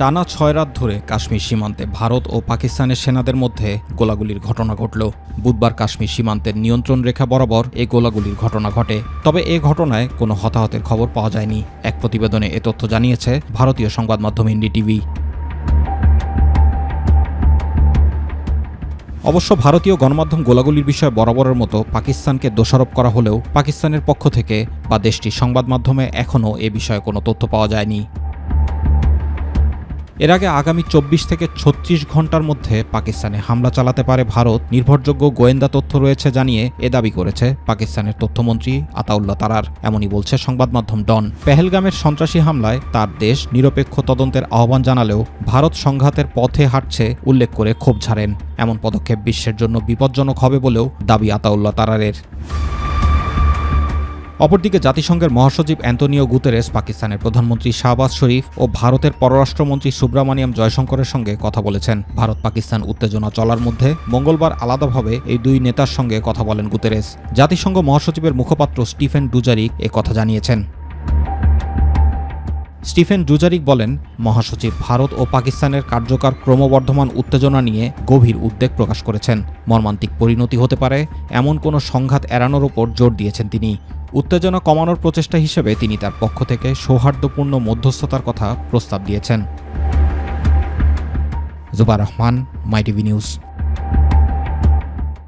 টানা ৬ রাত ধরে কাশ্মীর সীমান্তে ভারত ও পাকিস্তানের সেনাদের মধ্যে গোলাগুলির ঘটনা ঘটল। বুধবার কাশ্মীর সীমান্তের নিয়ন্ত্রণ রেখা বরাবর এই গোলাগুলির ঘটনা ঘটে। তবে এ ঘটনায় কোনো হতাহতের খবর পাওয়া যায়নি। এক প্রতিবেদনে এ তথ্য জানিয়েছে ভারতীয় সংবাদ মাধ্যম এনডিটিভি। অবশ্য ভারতীয় গণমাধ্যম গোলাগুলির বিষয়ে বরাবরের মতো পাকিস্তানকে দোষারোপ করা হলেও পাকিস্তানের পক্ষ থেকে বা দেশটির সংবাদ মাধ্যমে এখনও এ বিষয়ে কোনো তথ্য পাওয়া যায়নি। এর আগে আগামী ২৪ থেকে ৩৬ ঘণ্টার মধ্যে পাকিস্তানে হামলা চালাতে পারে ভারত নির্ভরযোগ্য গোয়েন্দা তথ্য রয়েছে জানিয়ে এ দাবি করেছে পাকিস্তানের তথ্যমন্ত্রী আতাউল্লাহ তারার। এমনই বলছে সংবাদ মাধ্যম ডন। পেহেলগামের সন্ত্রাসী হামলায় তার দেশ নিরপেক্ষ তদন্তের আহ্বান জানালেও ভারত সংঘাতের পথে হাঁটছে উল্লেখ করে ক্ষোভ ঝাড়েন। এমন পদক্ষেপ বিশ্বের জন্য বিপজ্জনক হবে বলেও দাবি আতাউল্লাহ তারারের। অপরদিকে জাতিসংঘের মহাসচিব অ্যান্তোনিও গুতেরেস পাকিস্তানের প্রধানমন্ত্রী শাহবাজ শরীফ ও ভারতের পররাষ্ট্রমন্ত্রী সুব্রামানিয়াম জয়শঙ্করের সঙ্গে কথা বলেছেন। ভারত পাকিস্তান উত্তেজনা চলার মধ্যে মঙ্গলবার আলাদাভাবে এই দুই নেতার সঙ্গে কথা বলেন গুতেরেস। জাতিসংঘ মহাসচিবের মুখপাত্র স্টিফেন ডুজারিক এ কথা জানিয়েছেন। স্টিফেন ডুজারিক বলেন, মহাসচিব ভারত ও পাকিস্তানের কার্যকর ক্রমবর্ধমান উত্তেজনা নিয়ে গভীর উদ্বেগ প্রকাশ করেছেন। মর্মান্তিক পরিণতি হতে পারে এমন কোনো সংঘাত এড়ানোর ওপর জোর দিয়েছেন তিনি। উত্তেজনা কমানোর প্রচেষ্টা হিসেবে তিনি তার পক্ষ থেকে সৌহার্দ্যপূর্ণ মধ্যস্থতার কথা প্রস্তাব দিয়েছেন। জুবার রহমান, মাইটিভি নিউজ।